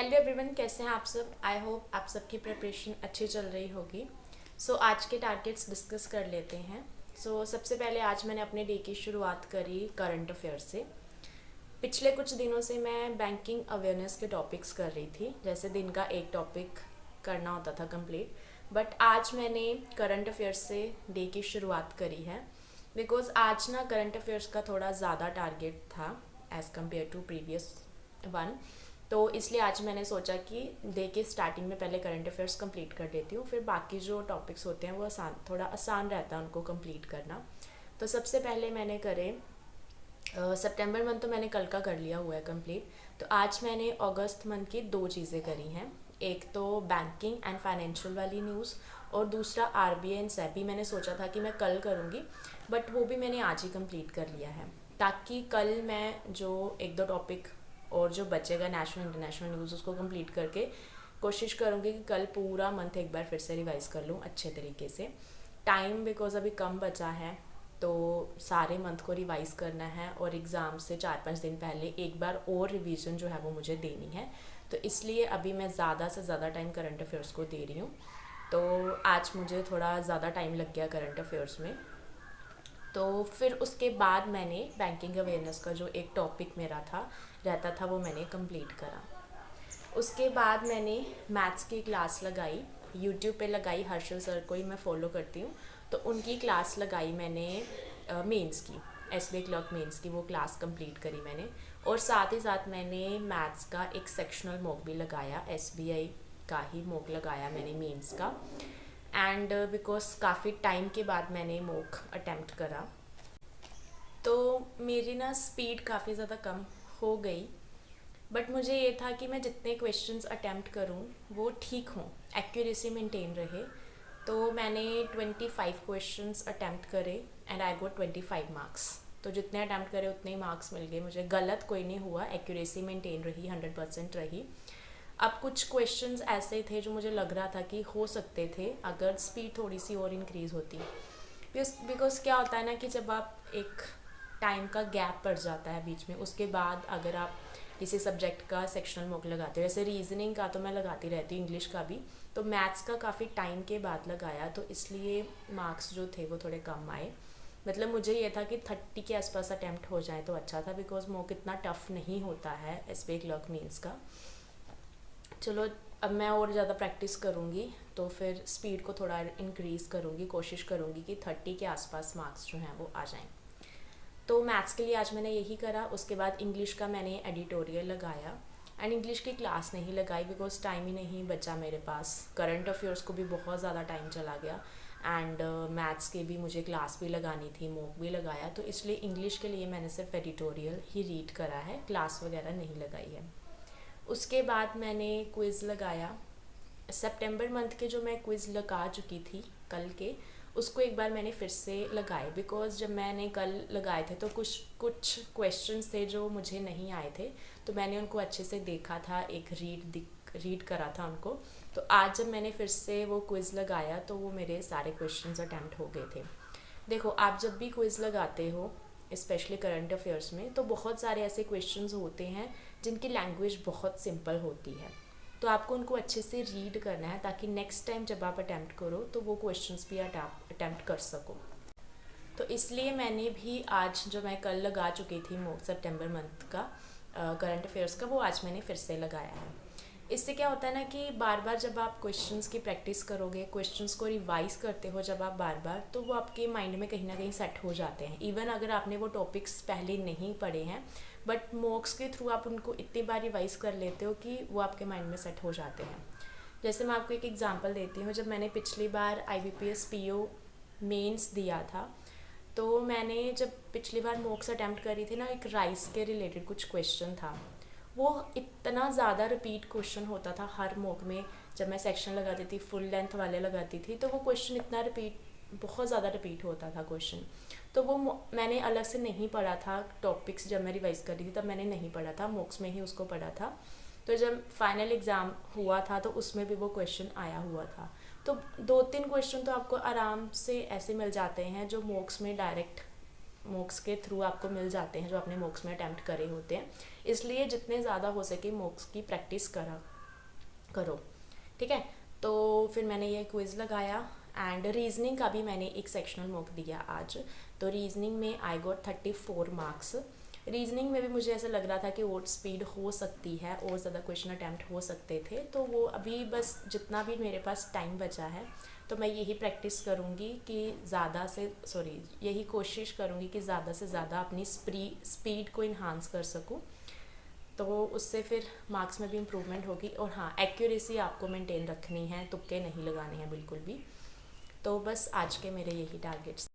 Hello everyone, कैसे हैं आप सब। आई होप आप सबकी प्रिपरेशन अच्छी चल रही होगी। आज के टारगेट्स डिस्कस कर लेते हैं। सबसे पहले आज मैंने अपने डे की शुरुआत करी करंट अफेयर से। पिछले कुछ दिनों से मैं बैंकिंग अवेयरनेस के टॉपिक्स कर रही थी, जैसे दिन का एक टॉपिक करना होता था कंप्लीट। बट आज मैंने करंट अफेयर्स से डे की शुरुआत करी है, बिकॉज आज ना करंट अफेयर्स का थोड़ा ज़्यादा टारगेट था as compared to previous one. तो इसलिए आज मैंने सोचा कि डे के स्टार्टिंग में पहले करंट अफेयर्स कंप्लीट कर देती हूँ, फिर बाकी जो टॉपिक्स होते हैं वो थोड़ा आसान रहता है उनको कंप्लीट करना। तो सबसे पहले मैंने करे सितंबर मंथ तो मैंने कल का कर लिया हुआ है कंप्लीट। तो आज मैंने अगस्त मंथ की दो चीज़ें करी हैं, एक तो बैंकिंग एंड फाइनेंशियल वाली न्यूज़ और दूसरा आरबीआई एंड सेबी। मैंने सोचा था कि मैं कल करूँगी, बट वो भी मैंने आज ही कंप्लीट कर लिया है, ताकि कल मैं जो एक दो टॉपिक और जो बचेगा नेशनल इंटरनेशनल न्यूज़ उसको कंप्लीट करके कोशिश करूँगी कि कल पूरा मंथ एक बार फिर से रिवाइज़ कर लूँ अच्छे तरीके से। टाइम बिकॉज अभी कम बचा है, तो सारे मंथ को रिवाइज़ करना है और एग्ज़ाम से 4-5 दिन पहले एक बार और रिवीजन जो है वो मुझे देनी है। तो इसलिए अभी मैं ज़्यादा से ज़्यादा टाइम करंट अफेयर्स को दे रही हूँ। तो आज मुझे थोड़ा ज़्यादा टाइम लग गया करंट अफेयर्स में। तो फिर उसके बाद मैंने बैंकिंग अवेयरनेस का जो एक टॉपिक मेरा था रहता था वो मैंने कंप्लीट करा। उसके बाद मैंने मैथ्स की क्लास लगाई, यूट्यूब पे लगाई। हर्षल सर को ही मैं फॉलो करती हूँ, तो उनकी क्लास लगाई मैंने मेंस की, एसबीआई क्लर्क मेंस की वो क्लास कंप्लीट करी मैंने। और साथ ही साथ मैंने मैथ्स का एक सेक्शनल मॉक भी लगाया, एसबीआई का ही मॉक लगाया मैंने मेंस का। एंड बिकॉज काफ़ी टाइम के बाद मैंने मॉक अटेम्प्ट करा, तो मेरी ना स्पीड काफ़ी ज़्यादा कम हो गई। बट मुझे ये था कि मैं जितने क्वेश्चंस अटेम्प्ट करूं वो ठीक हों, एक्यूरेसी मेंटेन रहे। तो मैंने 25 क्वेश्चंस अटेम्प्ट करे एंड आई गोट 25 मार्क्स। तो जितने अटेम्प्ट करे उतने ही मार्क्स मिल गए मुझे, गलत कोई नहीं हुआ, एक्यूरेसी मेंटेन रही, 100% रही। अब कुछ क्वेश्चंस ऐसे थे जो मुझे लग रहा था कि हो सकते थे अगर स्पीड थोड़ी सी और इंक्रीज़ होती। बिकॉज क्या होता है ना कि जब आप एक टाइम का गैप पड़ जाता है बीच में, उसके बाद अगर आप किसी सब्जेक्ट का सेक्शनल मॉक लगाते हो, जैसे रीजनिंग का तो मैं लगाती रहती हूँ, इंग्लिश का भी, तो मैथ्स का काफ़ी टाइम के बाद लगाया, तो इसलिए मार्क्स जो थे वो थोड़े कम आए। मतलब मुझे ये था कि 30 के आसपास अटैम्प्ट हो जाए तो अच्छा था, बिकॉज मॉक इतना टफ नहीं होता है एसबीआई क्लर्क मेंस का। चलो अब मैं और ज़्यादा प्रैक्टिस करूँगी, तो फिर स्पीड को थोड़ा इंक्रीज़ करूँगी, कोशिश करूँगी कि 30 के आसपास मार्क्स जो हैं वो आ जाएँ। तो मैथ्स के लिए आज मैंने यही करा। उसके बाद इंग्लिश का मैंने एडिटोरियल लगाया एंड इंग्लिश की क्लास नहीं लगाई बिकॉज टाइम ही नहीं बचा मेरे पास। करंट अफेयर्स को भी बहुत ज़्यादा टाइम चला गया एंड मैथ्स के भी मुझे क्लास भी लगानी थी, मॉक भी लगाया, तो इसलिए इंग्लिश के लिए मैंने सिर्फ एडिटोरियल ही रीड करा है, क्लास वगैरह नहीं लगाई है। उसके बाद मैंने क्विज़ लगाया। सितंबर मंथ के जो मैं क्विज़ लगा चुकी थी कल के, उसको एक बार मैंने फिर से लगाए, बिकॉज जब मैंने कल लगाए थे तो कुछ कुछ क्वेश्चंस थे जो मुझे नहीं आए थे, तो मैंने उनको अच्छे से देखा था, एक रीड करा था उनको। तो आज जब मैंने फिर से वो क्विज़ लगाया तो वो मेरे सारे क्वेश्चंस अटैम्प्ट हो गए थे। देखो, आप जब भी क्विज़ लगाते हो स्पेशली करंट अफेयर्स में, तो बहुत सारे ऐसे क्वेश्चंस होते हैं जिनकी लैंग्वेज बहुत सिंपल होती है, तो आपको उनको अच्छे से रीड करना है ताकि नेक्स्ट टाइम जब आप अटैम्प्ट करो तो वो क्वेश्चंस भी अटैम्प्ट कर सको। तो इसलिए मैंने भी आज जो मैं कल लगा चुकी थी मॉक सितंबर मंथ का करंट अफेयर्स का, वो आज मैंने फिर से लगाया है। इससे क्या होता है ना कि बार बार जब आप क्वेश्चंस की प्रैक्टिस करोगे, क्वेश्चंस को रिवाइज करते हो जब आप बार बार, तो वो आपके माइंड में कहीं ना कहीं सेट हो जाते हैं। इवन अगर आपने वो टॉपिक्स पहले नहीं पढ़े हैं, बट मॉक्स के थ्रू आप उनको इतनी बार रिवाइज कर लेते हो कि वो आपके माइंड में सेट हो जाते हैं। जैसे मैं आपको एक एग्जांपल देती हूँ, जब मैंने पिछली बार IBPS PO मेंस दिया था, तो मैंने जब पिछली बार मॉक्स अटैम्प्ट करी थी ना, एक राइस के रिलेटेड कुछ क्वेश्चन था, वो इतना ज़्यादा रिपीट क्वेश्चन होता था हर मॉक में। जब मैं सेक्शन लगाती थी, फुल लेंथ वाले लगाती थी, तो वो क्वेश्चन इतना रिपीट, बहुत ज़्यादा रिपीट होता था क्वेश्चन। तो वो मैंने अलग से नहीं पढ़ा था टॉपिक्स, जब मैं रिवाइज कर रही थी तब मैंने नहीं पढ़ा था, मॉक्स में ही उसको पढ़ा था। तो जब फाइनल एग्ज़ाम हुआ था तो उसमें भी वो क्वेश्चन आया हुआ था। तो 2-3 क्वेश्चन तो आपको आराम से ऐसे मिल जाते हैं जो मॉक्स में डायरेक्ट मॉक्स के थ्रू आपको मिल जाते हैं, जो आपने मॉक्स में अटैम्प्ट करे होते हैं। इसलिए जितने ज़्यादा हो सके मॉक्स की प्रैक्टिस करा करो, ठीक है। तो फिर मैंने ये क्विज़ लगाया एंड रीजनिंग का भी मैंने एक सेक्शनल मॉक दिया आज। तो रीजनिंग में आई गॉट 34 मार्क्स। रीजनिंग में भी मुझे ऐसा लग रहा था कि और स्पीड हो सकती है और ज़्यादा क्वेश्चन अटैम्प्ट हो सकते थे, तो वो अभी बस जितना भी मेरे पास टाइम बचा है तो मैं यही प्रैक्टिस करूँगी कि यही कोशिश करूँगी कि ज़्यादा से ज़्यादा अपनी स्पीड को इन्हांस कर सकूँ, तो उससे फिर मार्क्स में भी इम्प्रूवमेंट होगी। और हाँ, एक्यूरेसी आपको मेंटेन रखनी है, तुक्के नहीं लगाने हैं बिल्कुल भी। तो बस आज के मेरे यही टारगेट्स